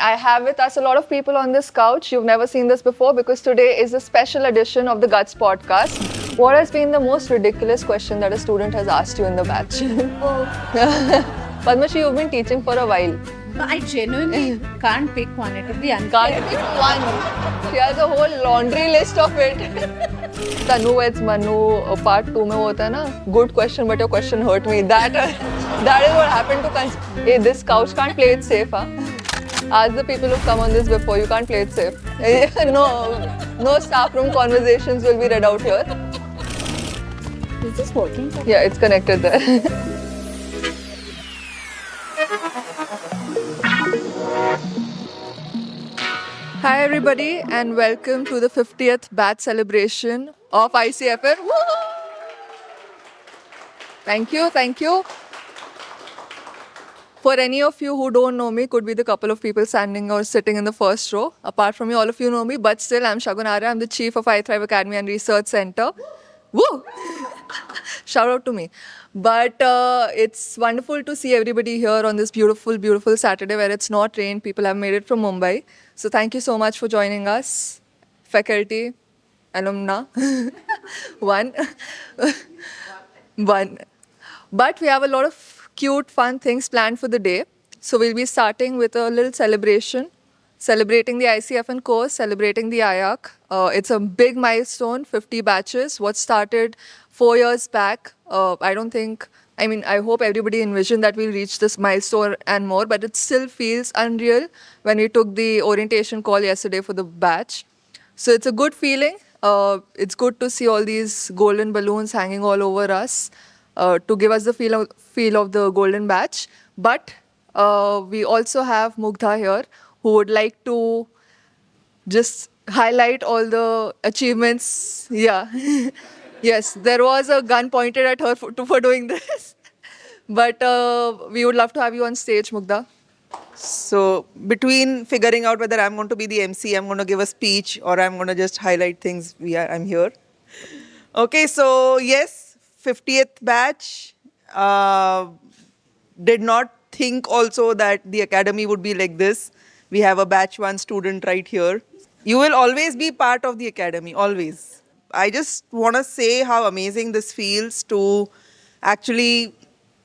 I have with us a lot of people on this couch. You've never seen this before because today is a special edition of the Guts podcast. What has been the most ridiculous question that a student has asked you in the batch? Padmashi, you've been teaching for a while. I genuinely can't pick one. It would be unfair. Can't pick one. She has a whole laundry list of it. Tanu, it's Manu, part 2 mein hota hai na, good question but your question hurt me. That is what happened to hey, this couch can't play it safe, huh? Ask the people who've come on this before, you can't play it safe. No staff room conversations will be read out here. Is this working? Yeah, it's connected there. Hi everybody and welcome to the 50th batch celebration of iCFN. Woo! Thank you. For any of you who don't know me, could be the couple of people standing or sitting in the first row. Apart from me, all of you know me, but still I'm Shagun Arya. I'm the chief of iThrive Academy and Research Center. Woo! Shout out to me. But it's wonderful to see everybody here on this beautiful, beautiful Saturday where it's not rained. People have made it from Mumbai. So thank you so much for joining us. Faculty, alumna, one. But we have a lot of cute, fun things planned for the day. So we'll be starting with a little celebration. Celebrating the iCFN course, celebrating the IARC. It's a big milestone, 50 batches. What started 4 years back, I hope everybody envisioned that we'll reach this milestone and more, but it still feels unreal when we took the orientation call yesterday for the batch. So it's a good feeling. It's good to see all these golden balloons hanging all over us to give us the feel of the golden batch. But we also have Mugdha here, who would like to just highlight all the achievements. Yeah. Yes, there was a gun pointed at her for doing this. But we would love to have you on stage, Mugdha. So between figuring out whether I'm going to be the MC, I'm going to give a speech, or I'm going to just highlight things, I'm here. Okay, so yes, 50th batch. Did not think also that the academy would be like this. We have a batch 1 student right here. You will always be part of the academy, always. I just want to say how amazing this feels to actually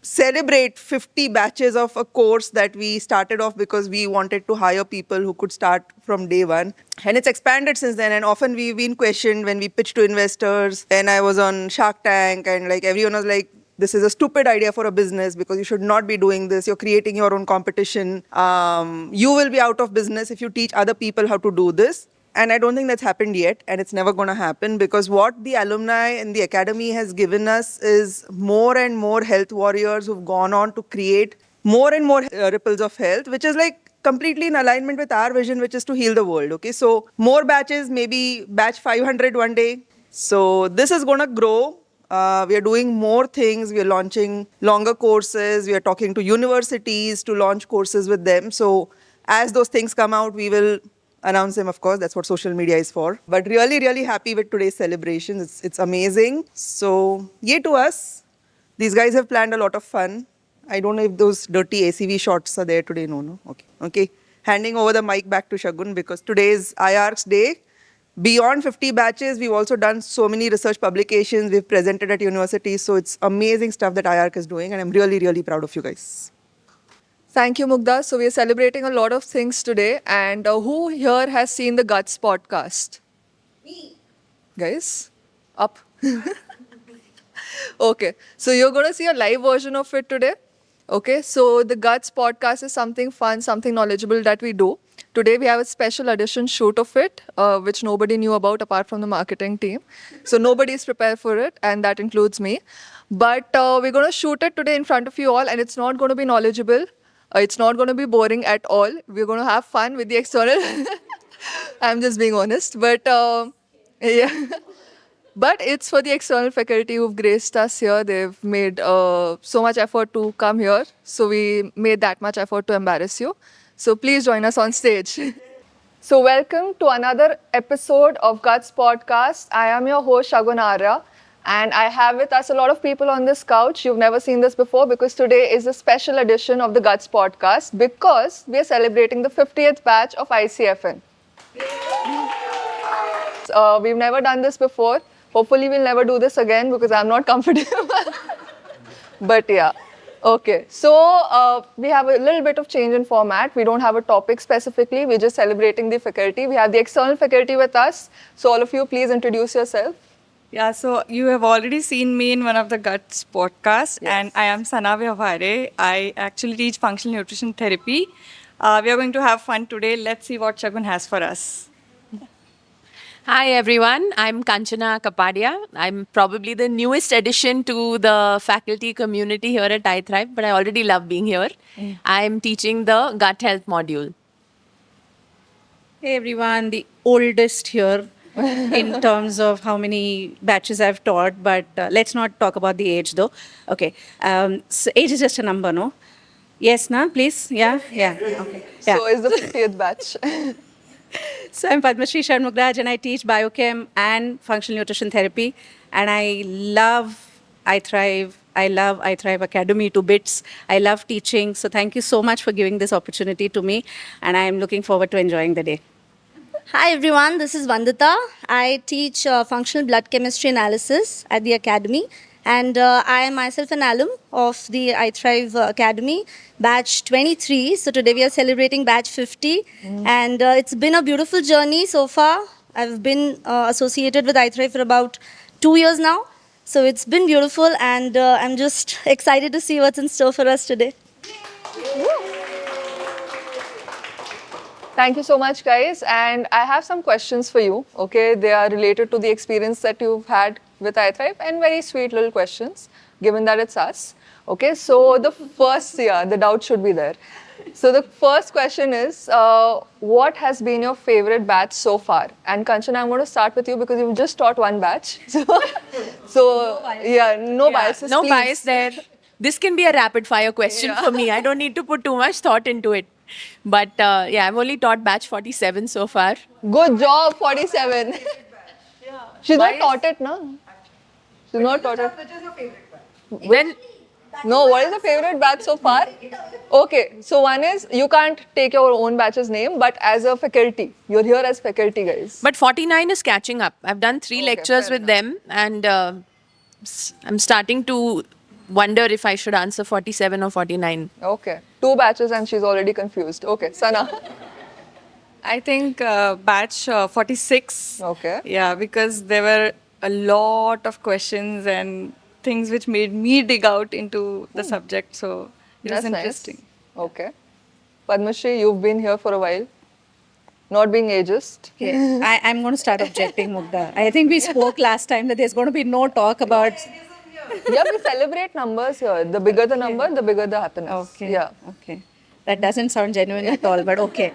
celebrate 50 batches of a course that we started off because we wanted to hire people who could start from day one. And it's expanded since then. And often we've been questioned when we pitch to investors. And I was on Shark Tank and everyone was like, this is a stupid idea for a business because you should not be doing this. You're creating your own competition. You will be out of business if you teach other people how to do this. And I don't think that's happened yet, and it's never going to happen because what the alumni and the academy has given us is more and more health warriors who've gone on to create more and more ripples of health, which is completely in alignment with our vision, which is to heal the world. Okay, so more batches, maybe batch 500 one day. So this is going to grow. We are doing more things. We are launching longer courses. We are talking to universities to launch courses with them. So as those things come out, we will announce them, of course. That's what social media is for. But really, really happy with today's celebration. It's amazing. So, yay to us. These guys have planned a lot of fun. I don't know if those dirty ACV shots are there today. No. Okay. Handing over the mic back to Shagun because today is IARC's day. Beyond 50 batches, we've also done so many research publications. We've presented at universities. So it's amazing stuff that IARC is doing. And I'm really, really proud of you guys. Thank you, Mugdha. So we are celebrating a lot of things today. And who here has seen the Guts podcast? Me. Guys, up. Okay. So you're going to see a live version of it today. Okay. So the Guts podcast is something fun, something knowledgeable that we do. Today we have a special edition shoot of it, which nobody knew about apart from the marketing team. So nobody is prepared for it, and that includes me. But we're going to shoot it today in front of you all, and it's not going to be knowledgeable. It's not going to be boring at all. We're going to have fun with the external. I'm just being honest. But yeah. But it's for the external faculty who've graced us here. They've made so much effort to come here. So we made that much effort to embarrass you. So please join us on stage. So welcome to another episode of Guts Podcast. I am your host, Shagun Arya. And I have with us a lot of people on this couch. You've never seen this before because today is a special edition of the Guts podcast because we are celebrating the 50th batch of iCFN. We've never done this before. Hopefully, we'll never do this again because I'm not comfortable. But yeah. Okay, so we have a little bit of change in format. We don't have a topic specifically. We're just celebrating the faculty. We have the external faculty with us. So all of you, please introduce yourself. Yeah, so you have already seen me in one of the Guts podcasts, Yes. and I am Sana Vyavhare. I actually teach functional nutrition therapy. We are going to have fun today. Let's see what Shagun has for us. Hi everyone, I'm Kanchana Kapadia. I'm probably the newest addition to the faculty community here at iThrive, but I already love being here. I'm teaching the gut health module. Hey everyone, the oldest here in terms of how many batches I've taught, but let's not talk about the age though. Okay, so age is just a number, no? Yes, na, please? Yeah, yeah, okay. Yeah. So is the 50th batch. So I'm Padmashree Sharmugraj and I teach biochem and functional nutrition therapy. And I love iThrive. I love iThrive Academy to bits. I love teaching. So thank you so much for giving this opportunity to me. And I'm looking forward to enjoying the day. Hi everyone, this is Vandita. I teach functional blood chemistry analysis at the Academy, and I am myself an alum of the iThrive Academy, batch 23. So today we are celebrating batch 50, and it's been a beautiful journey so far. I've been associated with iThrive for about 2 years now, so it's been beautiful, and I'm just excited to see what's in store for us today. Thank you so much, guys. And I have some questions for you. Okay, they are related to the experience that you've had with iThrive and very sweet little questions, given that it's us. Okay, so the first, yeah, the doubt should be there. So the first question is, what has been your favorite batch so far? And Kanchana, I'm going to start with you because you've just taught one batch. So yeah, no biases. No please. bias there. This can be a rapid fire question for me. I don't need to put too much thought into it. But yeah, I've only taught batch 47 so far. Good job, 47. She's not taught it, no? She's not taught it. When No, what is the favorite batch so far? Okay, so one is you can't take your own batch's name, but as a faculty, you're here as faculty, guys. But 49 is catching up. I've done 3 lectures fair with them, and I'm starting to wonder if I should answer 47 or 49. Okay, 2 batches and she's already confused. Okay, Sana. I think batch 46. Okay. Yeah, because there were a lot of questions and things which made me dig out into the subject. So it was That's interesting. nice. Okay. Padmashree, you've been here for a while. Not being ageist. I'm going to start objecting, Mugdha. I think we spoke last time that there's going to be no talk about. Yeah, we celebrate numbers here. The bigger the number, the bigger the happiness. Okay. Yeah. Okay. That doesn't sound genuine at all, but okay.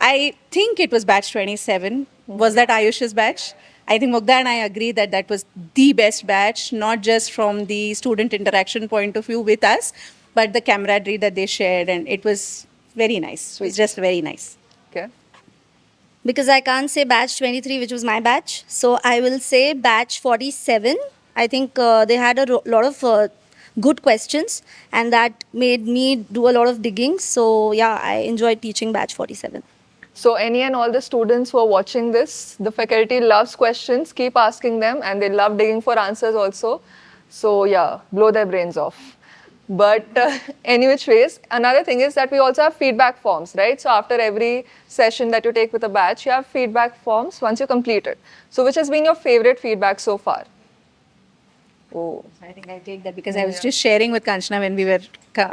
I think it was batch 27. Was that Ayush's batch? I think Mugdha and I agree that that was the best batch, not just from the student interaction point of view with us, but the camaraderie that they shared, and it was very nice. It was just very nice. Okay. Because I can't say batch 23, which was my batch. So I will say batch 47. I think they had a lot of good questions, and that made me do a lot of digging. So yeah, I enjoyed teaching batch 47. So any and all the students who are watching this, the faculty loves questions. Keep asking them, and they love digging for answers also. So yeah, blow their brains off. But any which ways, another thing is that we also have feedback forms, right? So after every session that you take with a batch, you have feedback forms once you complete it. So which has been your favorite feedback so far? Oh, I think I take that because I was just sharing with Kanchana when we were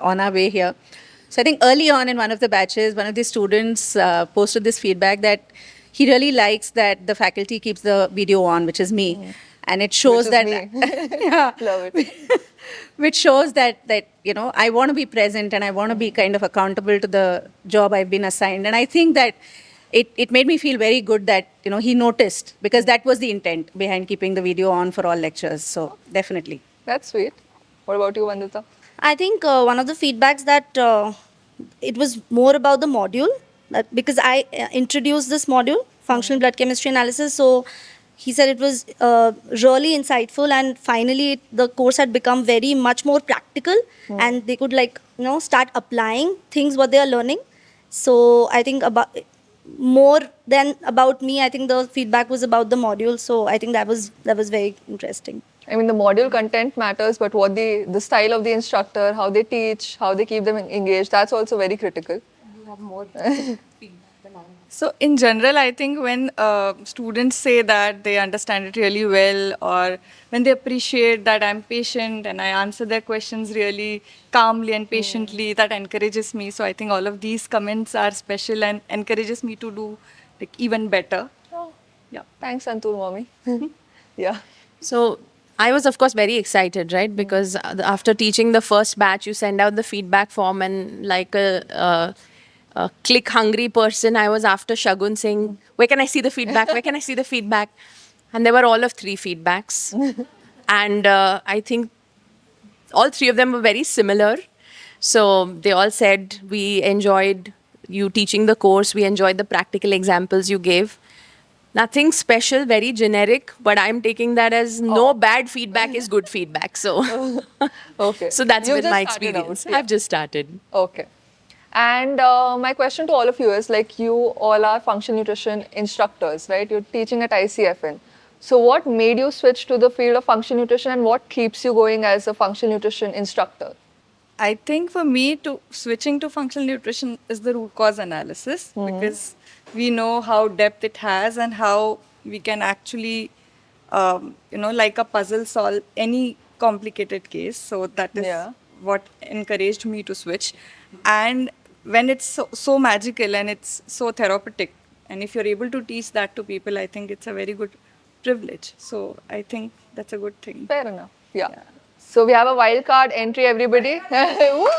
on our way here. So I think early on in one of the batches, one of the students posted this feedback that he really likes that the faculty keeps the video on, which is me. And it shows Which is that me. yeah, love it. which shows that you know I want to be present and I want to be kind of accountable to the job I've been assigned. And I think that it made me feel very good that you know he noticed, because that was the intent behind keeping the video on for all lectures. So definitely. That's sweet. What about you, Vandita? I think one of the feedbacks that it was more about the module, that because I introduced this module, functional blood chemistry analysis. So he said it was really insightful, and finally the course had become very much more practical, and they could start applying things what they are learning. So I think about more than about me, I think the feedback was about the module. So I think that was very interesting. I mean, the module content matters, but what the style of the instructor, how they teach, how they keep them engaged, that's also very critical. So in general, I think when students say that they understand it really well, or when they appreciate that I'm patient and I answer their questions really calmly and patiently, that encourages me. So I think all of these comments are special and encourages me to do like even better. Oh, Yeah. thanks, Antul, mommy. Yeah. So I was, of course, very excited, right? Because after teaching the first batch, you send out the feedback form, and like a click hungry person, I was after Shagun saying, "Where can I see the feedback? Where can I see the feedback?" And there were all of 3 feedbacks, and I think all 3 of them were very similar. So they all said, "We enjoyed you teaching the course. We enjoyed the practical examples you gave." Nothing special, very generic, but I'm taking that as no bad feedback is good feedback. So, Okay. so that's You've been just my started out, experience. yeah. I've just started. Okay. And my question to all of you is, like, you all are functional nutrition instructors, right? You're teaching at iCFN. So what made you switch to the field of functional nutrition, and what keeps you going as a functional nutrition instructor? I think for me, to switching to functional nutrition is the root cause analysis, because we know how depth it has and how we can actually, like a puzzle, solve any complicated case. So that is Yeah. what encouraged me to switch. And when it's so magical and it's so therapeutic, and if you're able to teach that to people, I think it's a very good privilege. So I think that's a good thing. Fair enough. Yeah. So we have a wild card entry, everybody. Woo!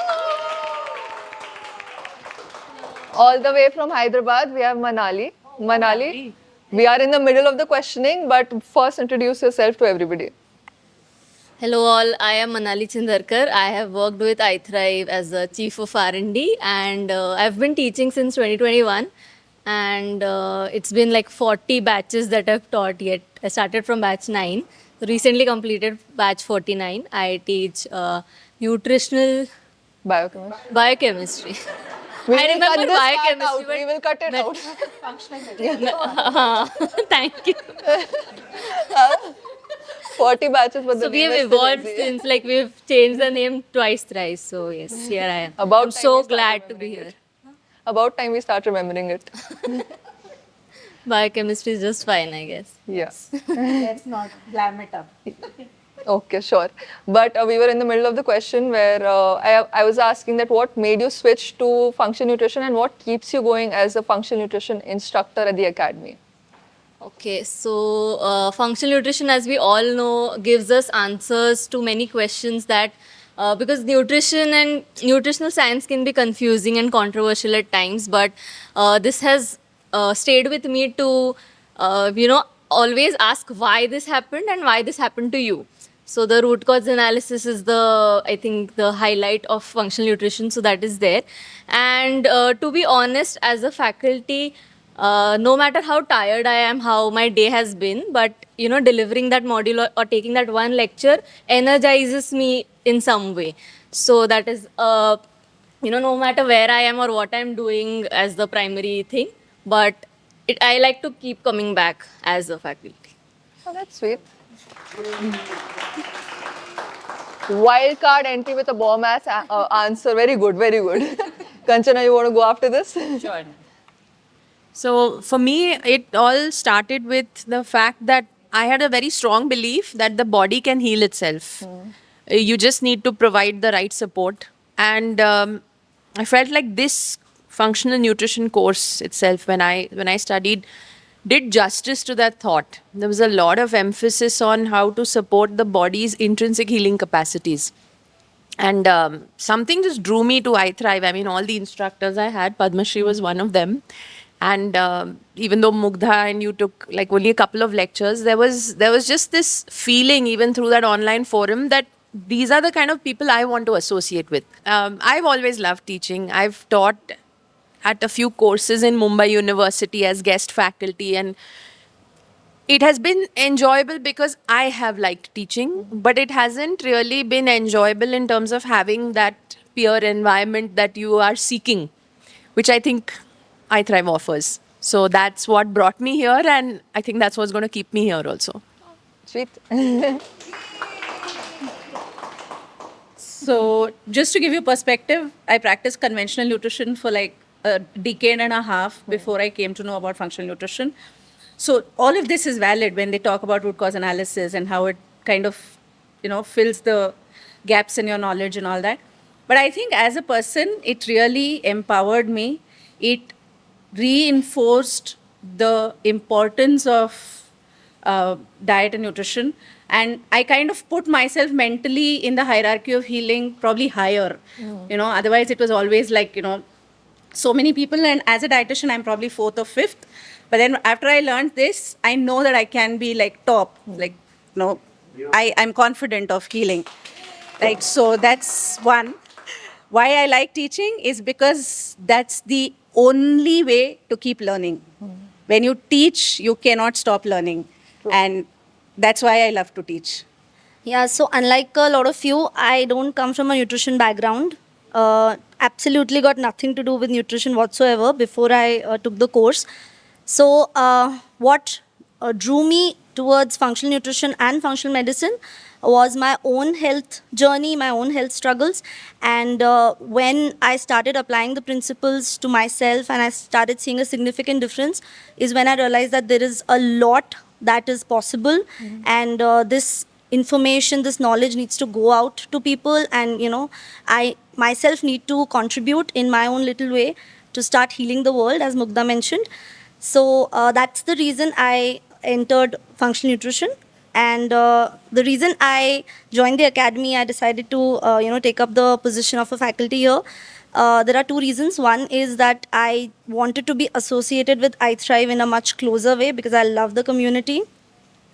All the way from Hyderabad, we have Manali. Manali, we are in the middle of the questioning, but first introduce yourself to everybody. Hello all, I am Manali Chindarkar. I have worked with iThrive as a chief of R&D, and I've been teaching since 2021, and it's been like 40 batches that I've taught yet. I started from batch 9, recently completed batch 49. I teach nutritional Biochemistry. biochemistry. We I will remember cut this part biochemistry, out. We will cut it out. Thank you. 40 batches, but the So we name have is still evolved easy. since, like, we've changed the name twice, thrice. So yes, here I am. About I'm time so we start glad to be remembering here. About time we start remembering it. Biochemistry is just fine, I guess. Yeah. Let's not glam it up. Okay, sure. But we were in the middle of the question where I was asking that what made you switch to functional nutrition, and what keeps you going as a functional nutrition instructor at the academy? Okay, so functional nutrition, as we all know, gives us answers to many questions that because nutrition and nutritional science can be confusing and controversial at times, but this has stayed with me to, always ask why this happened and why this happened to you. So the root cause analysis is I think, the highlight of functional nutrition. So that is there. And to be honest, as a faculty, no matter how tired I am, how my day has been, but delivering that module or taking that one lecture energizes me in some way. So that is, no matter where I am or what I'm doing as the primary thing, but I like to keep coming back as a faculty. Oh, that's sweet. Wild card entry with a bomb ass answer. Very good, very good. Kanchana, you want to go after this? Sure. So for me, it all started with the fact that I had a very strong belief that the body can heal itself. You just need to provide the right support. And I felt like this functional nutrition course itself, when I studied, did justice to that thought. There was a lot of emphasis on how to support the body's intrinsic healing capacities. And something just drew me to iThrive. I mean, all the instructors I had, Padmashri was one of them. And even though Mugdha and you took like only a couple of lectures, there was just this feeling, even through that online forum, that these are the kind of people I want to associate with. I've always loved teaching. I've taught at a few courses in Mumbai University as guest faculty, and it has been enjoyable because I have liked teaching, but it hasn't really been enjoyable in terms of having that peer environment that you are seeking, which I think iThrive offers. So that's what brought me here, and I think that's what's going to keep me here also. Sweet. So, just to give you perspective, I practiced conventional nutrition for like a decade and a half before I came to know about functional nutrition. So, all of this is valid when they talk about root cause analysis and how it kind of, fills the gaps in your knowledge and all that. But I think as a person, it really empowered me. It reinforced the importance of diet and nutrition. And I kind of put myself mentally in the hierarchy of healing probably higher. Otherwise it was always like, so many people. And as a dietitian, I'm probably fourth or fifth. But then after I learned this, I know that I can be like top, like, I'm confident of healing. Like, so that's one. Why I like teaching is because that's the only way to keep learning. When you teach, you cannot stop learning. And that's why I love to teach. Yeah, so unlike a lot of you, I don't come from a nutrition background. Absolutely got nothing to do with nutrition whatsoever before I took the course. So, what drew me towards functional nutrition and functional medicine was my own health journey, my own health struggles. And when I started applying the principles to myself and I started seeing a significant difference, is when I realized that there is a lot that is possible. And this information, this knowledge needs to go out to people. And, I myself need to contribute in my own little way to start healing the world, as Mugdha mentioned. So that's the reason I entered functional nutrition. And the reason I joined the academy, I decided to, take up the position of a faculty here. There are two reasons. One is that I wanted to be associated with iThrive in a much closer way because I love the community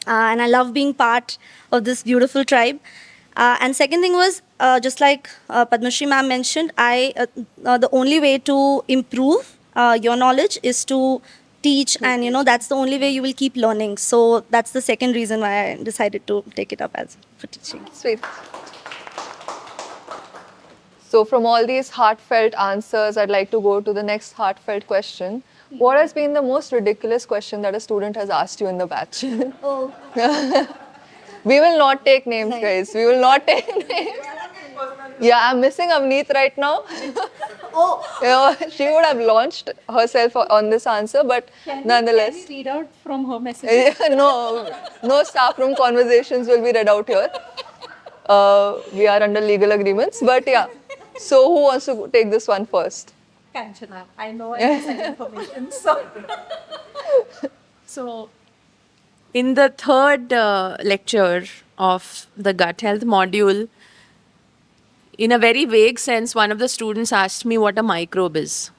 and I love being part of this beautiful tribe. And second thing was, just like Padmashri ma'am mentioned, the only way to improve your knowledge is to teach, and that's the only way you will keep learning. So that's the second reason why I decided to take it up as for teaching. Sweet. So, from all these heartfelt answers, I'd like to go to the next heartfelt question. What has been the most ridiculous question that a student has asked you in the batch? Oh. We will not take names, guys. We will not take names. Yeah, I'm missing Avneet right now. She would have launched herself on this answer, but nonetheless. Can we read out from her message? No staff room conversations will be read out here. We are under legal agreements, but yeah. So who wants to take this one first? Kanchana, I know inside information. So, in the third lecture of the gut health module, in a very vague sense, one of the students asked me what a microbe is.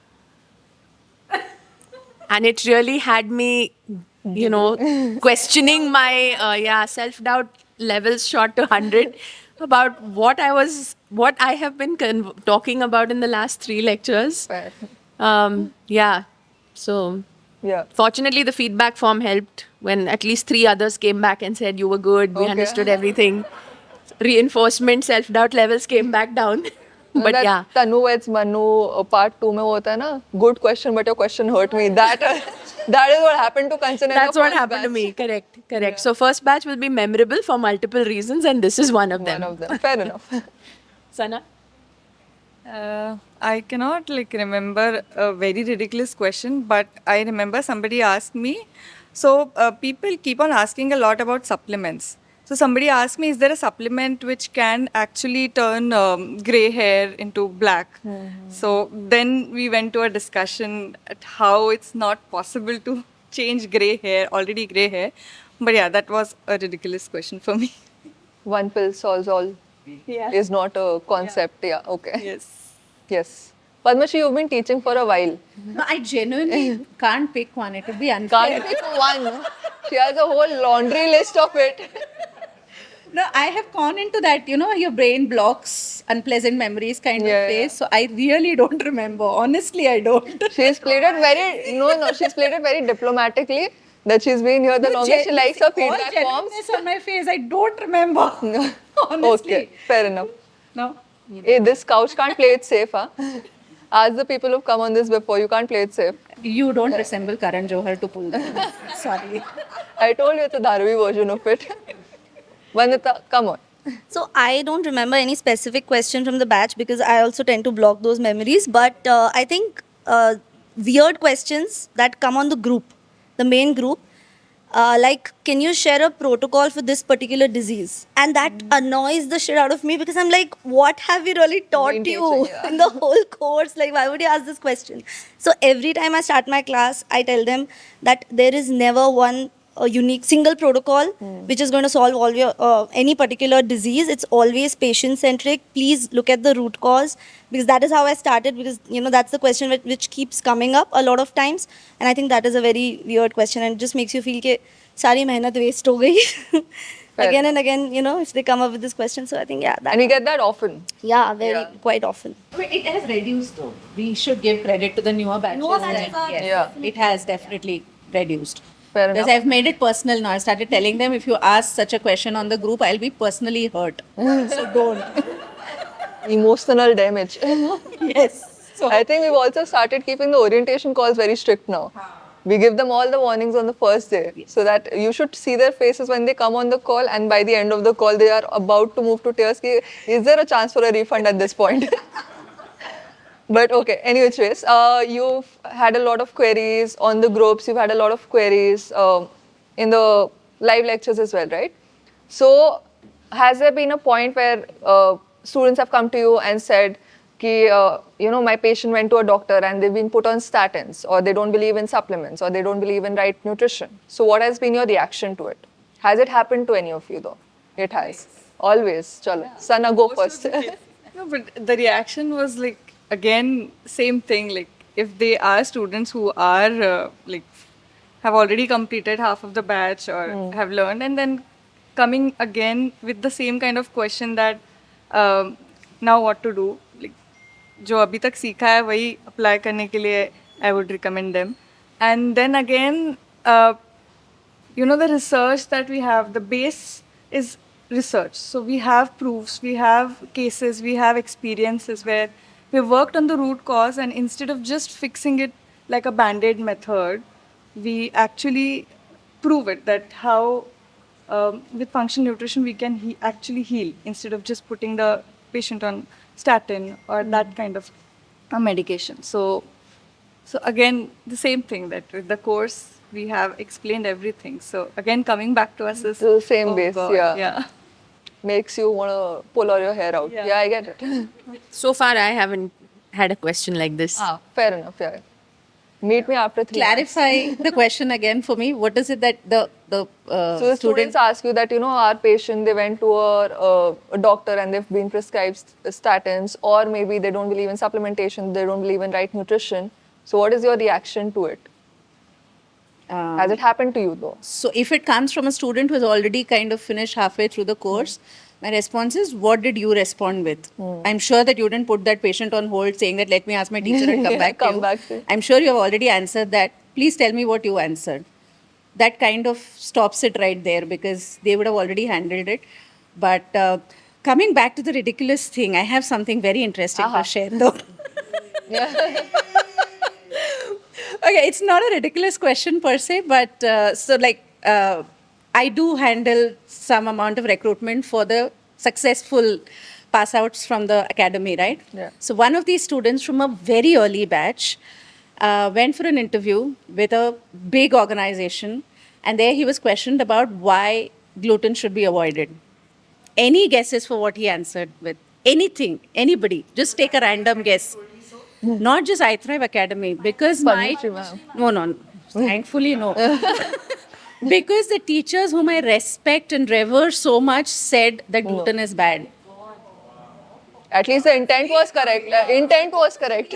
And it really had me, questioning my self-doubt levels shot to 100 about what I have been talking about in the last 3 lectures. Fair. So Yeah. fortunately, the feedback form helped when at least 3 others came back and said, you were good, we Okay. understood everything. Reinforcement, self-doubt levels came back down. But that yeah. Tanu Vets Manu part 2 mein hota hai na, good question but your question hurt me. That is what happened to Kanchan. That's what happened to me. Correct. Yeah. So first batch will be memorable for multiple reasons, and this is one of them. One of them. Fair enough. Sana? I cannot remember a very ridiculous question, but I remember somebody asked me. So people keep on asking a lot about supplements. So somebody asked me, is there a supplement which can actually turn gray hair into black? So then we went to a discussion at how it's not possible to change already gray hair. But yeah, that was a ridiculous question for me. One pill solves all is not a concept. Yeah, okay. Yes. Yes. Padmashi, you've been teaching for a while. No, I genuinely can't pick one. It would be unfair. Can't pick one. She has a whole laundry list of it. No, I have gone into that, your brain blocks unpleasant memories kind of Yeah, phase. So I really don't remember. Honestly, I don't. She's played it very diplomatically. that she's been here the longest. She likes her All feedback forms. genuineness on my face, I don't remember. Honestly. Okay, fair enough. No. Hey, this couch can't play it safe, huh? Ask the people who've come on this before, you can't play it safe. You don't resemble Karan Johar to pull that. Sorry. I told you it's a Dharavi version of it. Vandita, come on. So I don't remember any specific question from the batch because I also tend to block those memories. But I think weird questions that come on the group, the main group, like, can you share a protocol for this particular disease? And that annoys the shit out of me because I'm like, what have we really taught Been you teaching, yeah. in the whole course? Like, why would you ask this question? So every time I start my class, I tell them that there is never one unique single protocol which is going to solve all your any particular disease. It's always patient centric. Please look at the root cause, because that is how I started, because that's the question which keeps coming up a lot of times, and I think that is a very weird question and it just makes you feel ke sari mehnat waste ho gayi. Again and again, if they come up with this question. So I think, yeah, And we get that often. quite often. It has reduced though. We should give credit to the newer batches. Newer batches and are yes, Yeah. it has definitely reduced. Fair Because enough. I've made it personal now. I started telling them if you ask such a question on the group, I'll be personally hurt. So don't. Emotional damage. Yes. So I think we've also started keeping the orientation calls very strict now. We give them all the warnings on the first day, so that you should see their faces when they come on the call, and by the end of the call, they are about to move to tears. Is there a chance for a refund at this point? But okay, anyway, Trace, you've had a lot of queries on the groups, you've had a lot of queries in the live lectures as well, right? So, has there been a point where students have come to you and said, ki, my patient went to a doctor and they've been put on statins, or they don't believe in supplements, or they don't believe in right nutrition? So, what has been your reaction to it? Has it happened to any of you though? It has. Always. Chalo. Sana, go first. No, but the reaction was like, again, same thing. Like, if they are students who are have already completed half of the batch or have learned, and then coming again with the same kind of question that now what to do, like जो अभी तक सीखा है वही apply करने के लिए I would recommend them. And then again, the research that we have, the base is research. So we have proofs, we have cases, we have experiences where we worked on the root cause, and instead of just fixing it like a band-aid method, we actually prove it that how with functional nutrition we can actually heal instead of just putting the patient on statin or that kind of a medication. So again, the same thing, that with the course we have explained everything. So again, coming back to us is The same oh base, God, yeah. Makes you want to pull all your hair out. Yeah, I get it. So far, I haven't had a question like this. Fair enough, yeah. Meet me after 3 months. clarify the question again for me. What is it that the So the students ask you that, our patient, they went to a doctor and they've been prescribed statins, or maybe they don't believe in supplementation, they don't believe in right nutrition. So what is your reaction to it? Has it happened to you though? So if it comes from a student who has already kind of finished halfway through the course, my response is, what did you respond with? I'm sure that you didn't put that patient on hold saying that let me ask my teacher and come back to come you. back to you. I'm sure you have already answered that. Please tell me what you answered. That kind of stops it right there, because they would have already handled it. But coming back to the ridiculous thing, I have something very interesting to share though. Okay, it's not a ridiculous question per se, but I do handle some amount of recruitment for the successful pass outs from the academy, right? Yeah. So one of these students from a very early batch went for an interview with a big organization, and there he was questioned about why gluten should be avoided. Any guesses for what he answered with? Anything, anybody, just take a random guess. Not just iThrive Academy, because no, thankfully no. Because the teachers whom I respect and revere so much said that gluten is bad. At least the intent was correct. Intent was correct.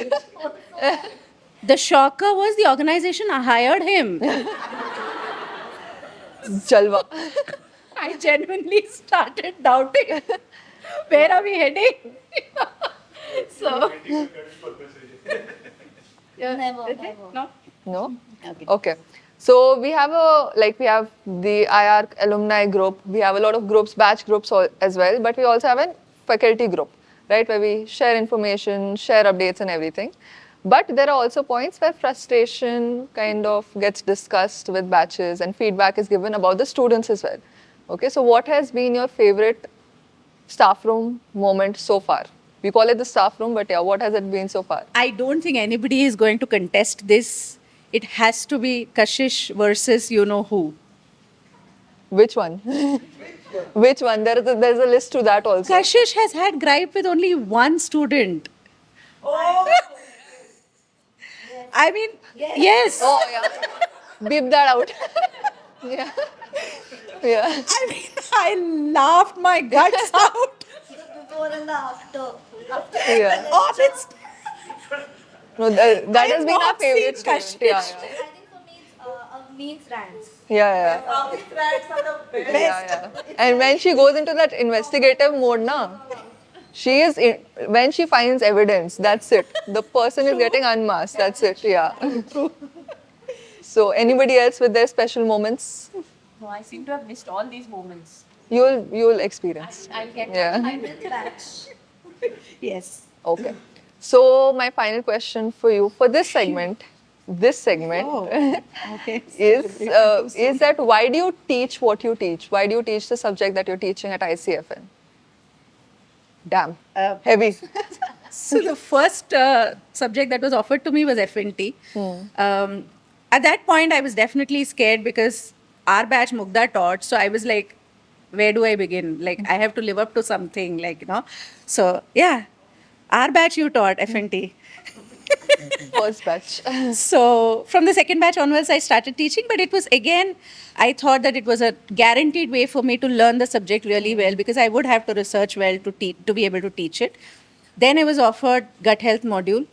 The shocker was the organization hired him. Jalwa. I genuinely started doubting. Where are we heading? So, Never. no? No? Okay. So we have the IARC alumni group. We have a lot of groups, batch groups as well, but we also have a faculty group, right, where we share information, share updates and everything. But there are also points where frustration kind of gets discussed with batches and feedback is given about the students as well. Okay, so what has been your favorite staff room moment so far? We call it the staff room, but yeah, what has it been so far? I don't think anybody is going to contest this. It has to be Kashish versus you know who. Which one? Which one? There's a list to that also. Kashish has had gripe with only one student. I mean, yes. Oh yeah. Beep that out. Yeah. Yeah. I mean, I laughed my guts out. Before and after. Yeah. Honest. No, that I has have been our not favorite seen student. Yeah, I think for me it's Avneet's rants. yeah. Yeah, yeah. And when she goes into that investigative mode, na, when she finds evidence, that's it. The person is getting unmasked. That's it. Yeah. So anybody else with their special moments? No, I seem to have missed all these moments. You'll experience. I'll get Yeah. Yes. Okay. So my final question for you for this segment Okay. is that why do you teach what you teach? Why do you teach the subject that you're teaching at iCFN? Damn, heavy. So the first subject that was offered to me was FNT. At that point, I was definitely scared because our batch Mugda taught. So I was like, where do I begin? Like, I have to live up to something, like, you know. So, yeah, our batch you taught, FNT. First batch. So from the second batch onwards, I started teaching, but it was again, I thought that it was a guaranteed way for me to learn the subject really well because I would have to research well to be able to teach it. Then I was offered gut health module,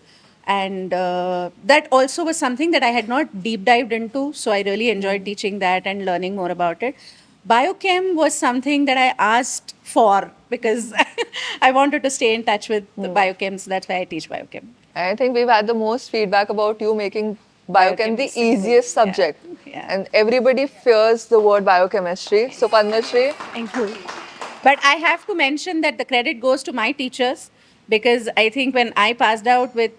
and that also was something that I had not deep dived into. So I really enjoyed teaching that and learning more about it. Biochem was something that I asked for because I wanted to stay in touch with the biochem, so that's why I teach biochem. I think we've had the most feedback about you making biochem the easiest subject. Yeah. And everybody fears the word biochemistry. So Padmashri, Thank you. But I have to mention that the credit goes to my teachers because I think when I passed out with,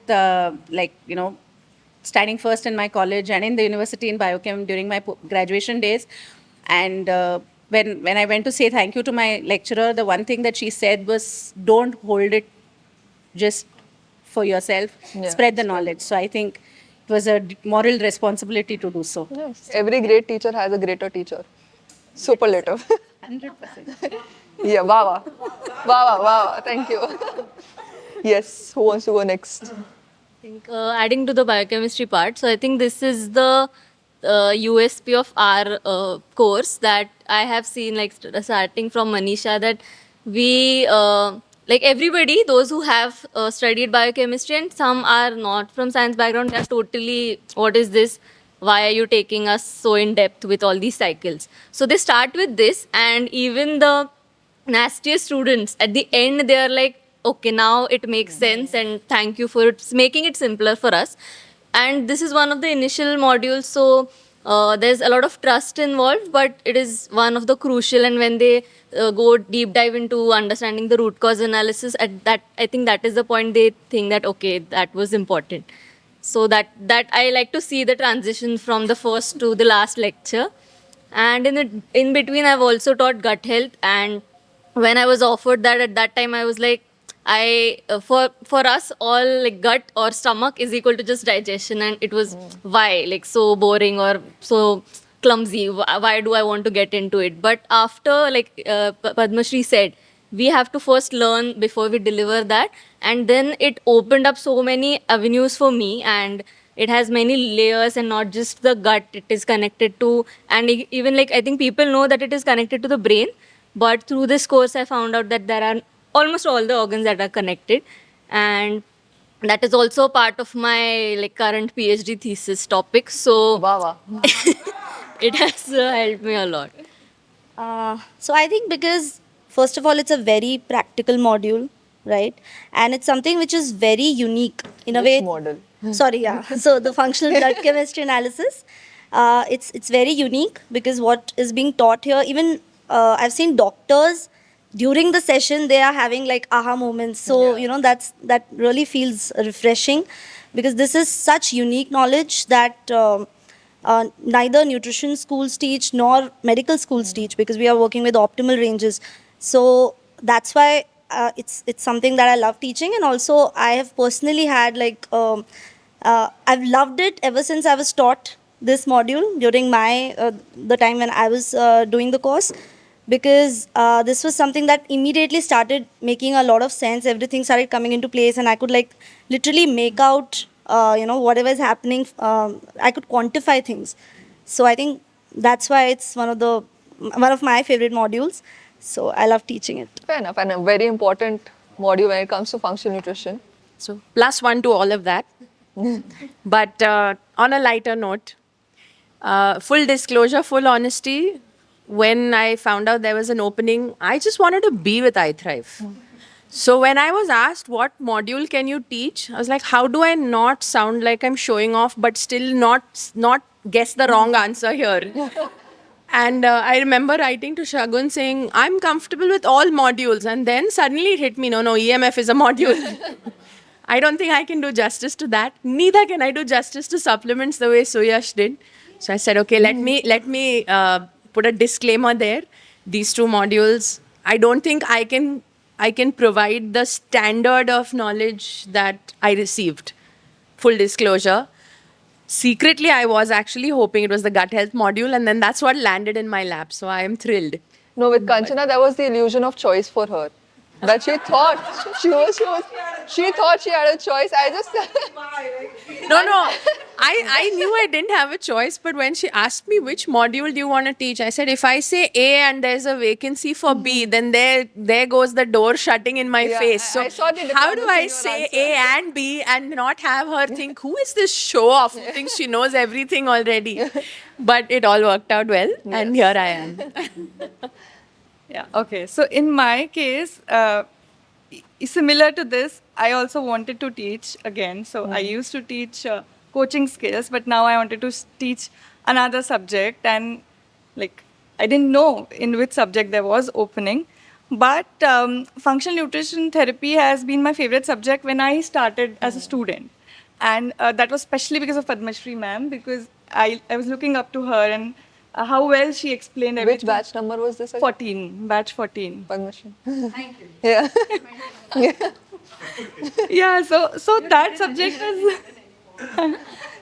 standing first in my college and in the university in biochem during my graduation days, and when I went to say thank you to my lecturer, the one thing that she said was, don't hold it just for yourself, spread the knowledge. So I think it was a moral responsibility to do so. yes, every great teacher has a greater teacher. Superlative. 100%. Yeah, wow. Wow. Thank you. Yes, who wants to go next? Think, adding to the biochemistry part, so I think this is the USP of our course that I have seen, like starting from Manisha, that we like everybody, those who have studied biochemistry and some are not from science background, they are totally, what is this? Why are you taking us so in depth with all these cycles? So they start with this, and even the nastiest students at the end they are like, okay, now it makes sense, and thank you for making it simpler for us. And this is one of the initial modules, so there's a lot of trust involved, but it is one of the crucial. And when they go deep dive into understanding the root cause analysis, at that, I think that is the point they think that okay, that was important. So that I like to see the transition from the first to the last lecture. And in between, I've also taught gut health, and when I was offered that, at that time I was like, for us all, like gut or stomach is equal to just digestion, and it was why like so boring or so clumsy. Why do I want to get into it? But after, like Padmashri said, we have to first learn before we deliver that, and then it opened up so many avenues for me, and it has many layers, and not just the gut. It is connected to, and even like I think people know that it is connected to the brain, but through this course I found out that there are almost all the organs that are connected, and that is also part of my like current PhD thesis topic. So Wow. it has helped me a lot. So I think because first of all, it's a very practical module, right? And it's something which is very unique in a Which way. model? Sorry, yeah. So the functional blood chemistry analysis. It's very unique because what is being taught here, even I've seen doctors during the session, they are having like aha moments. So that really feels refreshing, because this is such unique knowledge that neither nutrition schools teach nor medical schools teach, because we are working with optimal ranges. So that's why it's something that I love teaching. And also I have personally had like I've loved it ever since I was taught this module during my the time when I was doing the course, because this was something that immediately started making a lot of sense. Everything started coming into place, and I could like literally make out whatever is happening. I could quantify things. So I think that's why it's one of my favorite modules. So I love teaching it. Fair enough, and a very important module when it comes to functional nutrition. So +1 to all of that. But on a lighter note, full disclosure, full honesty, when I found out there was an opening, I just wanted to be with iThrive. So when I was asked what module can you teach, I was like, how do I not sound like I'm showing off, but still not guess the wrong answer here? And I remember writing to Shagun saying, I'm comfortable with all modules. And then suddenly it hit me, no, EMF is a module. I don't think I can do justice to that. Neither can I do justice to supplements the way Suyash did. So I said, okay, let me put a disclaimer there. These two modules, I don't think I can provide the standard of knowledge that I received. Full disclosure. Secretly, I was actually hoping it was the gut health module, and then that's what landed in my lap. So I am thrilled. No, with Kanchana, there was the illusion of choice for her. That she thought she thought she had a choice. I just No, I knew I didn't have a choice, but when she asked me which module do you want to teach, I said, if I say A and there's a vacancy for B, then there goes the door shutting in my Yeah, face. So I saw the how do diplomacy I in your say answer. A and B and not have her think, who is this show-off who thinks she knows everything already? But it all worked out well, and here I am. Yeah, okay. So in my case, similar to this, I also wanted to teach again. So I used to teach coaching skills, but now I wanted to teach another subject. And like, I didn't know in which subject there was opening. But functional nutrition therapy has been my favorite subject when I started as a student. And that was especially because of Padma Shri ma'am, because I was looking up to her and how well she explained everything. which batch number was this again? 14, batch 14. Padmashri. Yeah. Yeah, so that subject is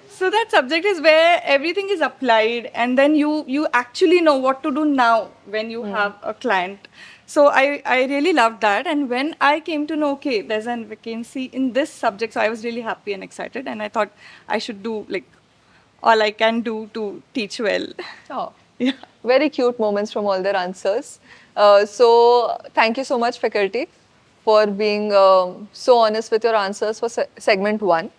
so that subject is where everything is applied, and then you actually know what to do now when you have a client. So I really loved that, and when I came to know, okay, there's a vacancy in this subject, so I was really happy and excited, and I thought I should do like all I can do to teach well. Oh. Yeah. Very cute moments from all their answers. So thank you so much, faculty, for being so honest with your answers for segment 1,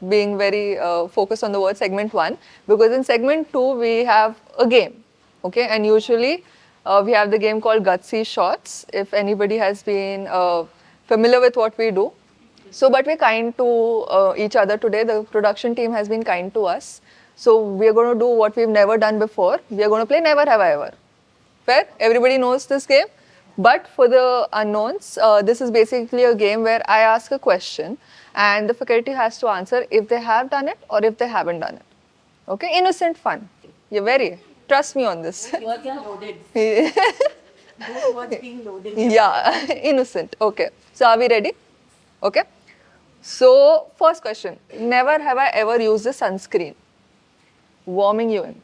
being very focused on the word segment 1, because in segment 2 we have a game, okay, and usually we have the game called Gutsy Shots, if anybody has been familiar with what we do. So, but we're kind to each other today. The production team has been kind to us. So, we are going to do what we've never done before. We are going to play Never Have I Ever. Fair? Everybody knows this game. But for the unknowns, this is basically a game where I ask a question and the faculty has to answer if they have done it or if they haven't done it. Okay? Innocent fun. You're very, trust me on this. Words are loaded. Words being loaded. Yeah, innocent. Okay. So, are we ready? Okay. So, first question. Never have I ever used a sunscreen. Warming you in.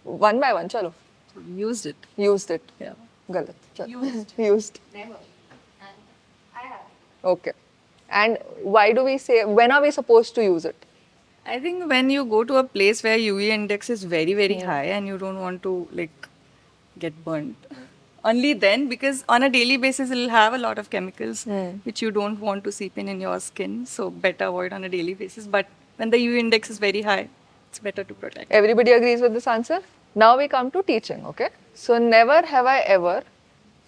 One by one, chalo. Used it. Used it. Yeah. Galat. Chalo. Used. Never. Okay. And why do we say, when are we supposed to use it? I think when you go to a place where UV index is very, very high and you don't want to like get burnt, only then, because on a daily basis it'll have a lot of chemicals which you don't want to seep in your skin. So better avoid on a daily basis. But when the UV index is very high, it's better to protect. Everybody agrees with this answer? Now we come to teaching, okay? So never have I ever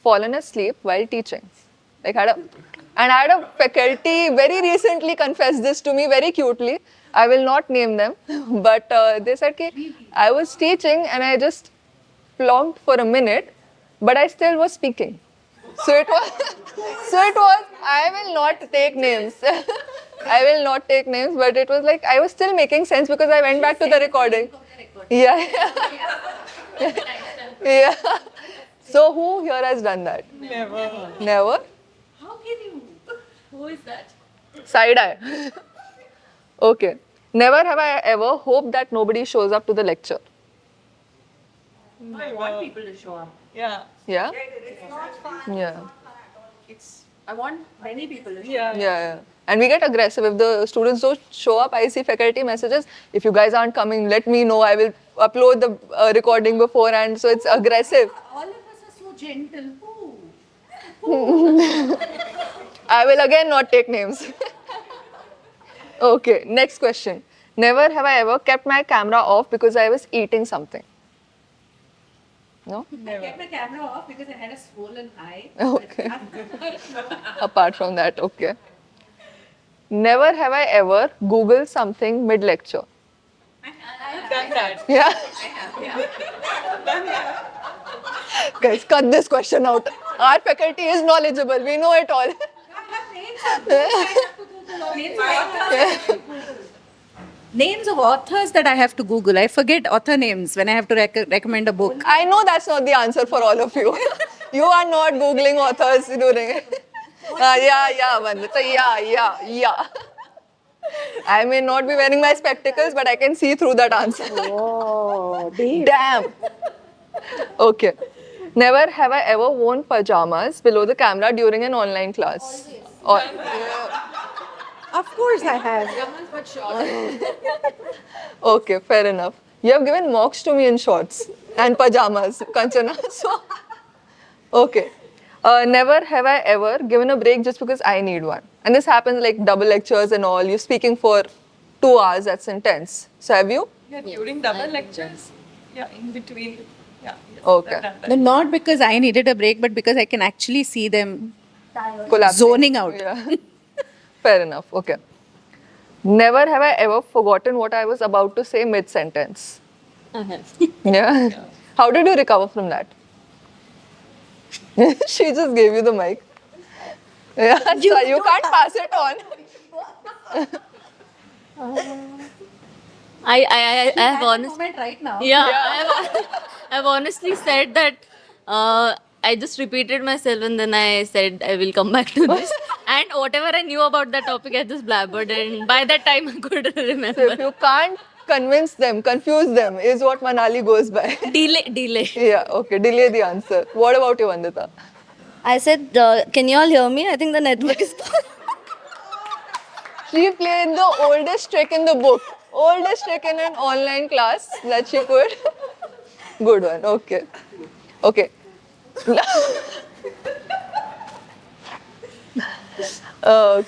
fallen asleep while teaching. Like I had a faculty very recently confessed this to me very cutely. I will not name them, but they said कि I was teaching and I just plonked for a minute, but I still was speaking. So it was, I will not take names. I will not take names, but it was like I was still making sense because I went back to the recording. Yeah. Yeah. So who here has done that? Never. Never? How can you? Who is that? Side eye. Okay. Never have I ever hoped that nobody shows up to the lecture. I want people to show up. Yeah. Yeah? Yeah. I want many people to show Yeah. up. Yeah. And we get aggressive. If the students don't show up, I see faculty messages. If you guys aren't coming, let me know. I will upload the recording beforehand. So it's aggressive. All of us are so gentle. I will again not take names. Okay, next question. Never have I ever kept my camera off because I was eating something. No? I kept the camera off because I had a swollen eye. Okay. Apart from that, okay. Never have I ever Googled something mid lecture. Done that. Yeah? Guys, cut this question out. Our faculty is knowledgeable. We know it all. Names of authors that I have to Google. I forget author names when I have to recommend a book. I know that's not the answer for all of you. You are not Googling authors during it. Yeah, Vandita. Yeah. I may not be wearing my spectacles, but I can see through that answer. Oh, Damn. Okay. Never have I ever worn pajamas below the camera during an online class. Of course I have. Okay, fair enough. You have given mocks to me in shorts and pajamas, Kanchana. So, okay. Never have I ever given a break just because I need one. And this happens like double lectures and all. You're speaking for 2 hours, that's intense. So, have you? Yeah, during double lectures. Yeah, in between. Yeah. Okay. No, not because I needed a break, but because I can actually see them Collapsing. zoning out. Yeah. Fair enough. Okay. Never have I ever forgotten what I was about to say mid sentence. Yeah. How did you recover from that? She just gave you the mic. Yeah, so you can't pass it on. I have honestly. Moment right now. I've honestly said that I just repeated myself and then I said I will come back to this. And whatever I knew about that topic, I just blabbered. And by that time, I couldn't So remember. if you can't convince them, confuse them, is what Manali goes by. Delay. Yeah, okay, delay the answer. What about you, Vandita? I said, can you all hear me? I think the network is She played the oldest trick in the book. Oldest trick in an online class that she could. Good one, okay. Okay.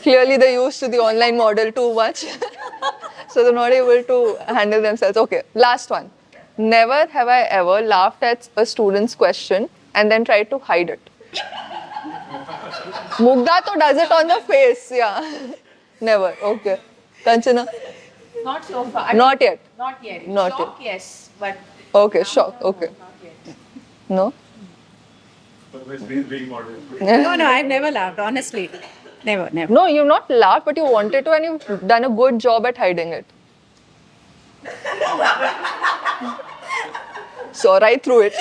Clearly they're used to the online model too much. So they're not able to handle themselves. Okay, last one. Never have I ever laughed at a student's question and then tried to hide it. Mugdha to does it on the face, yeah. Never, okay. Kanchana? Not so far. Not yet. Not yet. Not Shock, yes, but Okay, shock, okay. not yet. No? Otherwise, being modest. No, I've never laughed, honestly. Never. No, you've not laughed, but you wanted to and you've done a good job at hiding it. So right through it.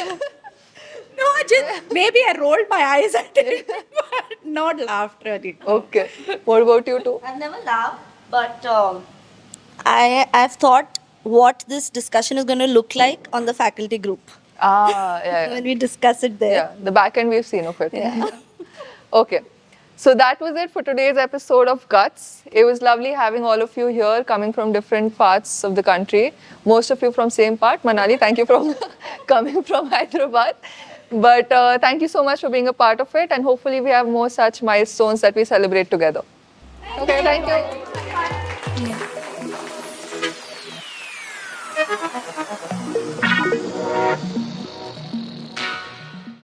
No, just maybe I rolled my eyes at it, but not laughed really. Okay. What about you two? I've never laughed, but I've thought what this discussion is going to look like on the faculty group Yeah. when we discuss it there. Yeah, the back end we've seen of it. Okay. So that was it for today's episode of Guts. It was lovely having all of you here coming from different parts of the country. Most of you from same part. Manali, thank you for coming from Hyderabad. But thank you so much for being a part of it, and hopefully we have more such milestones that we celebrate together. Okay, thank you.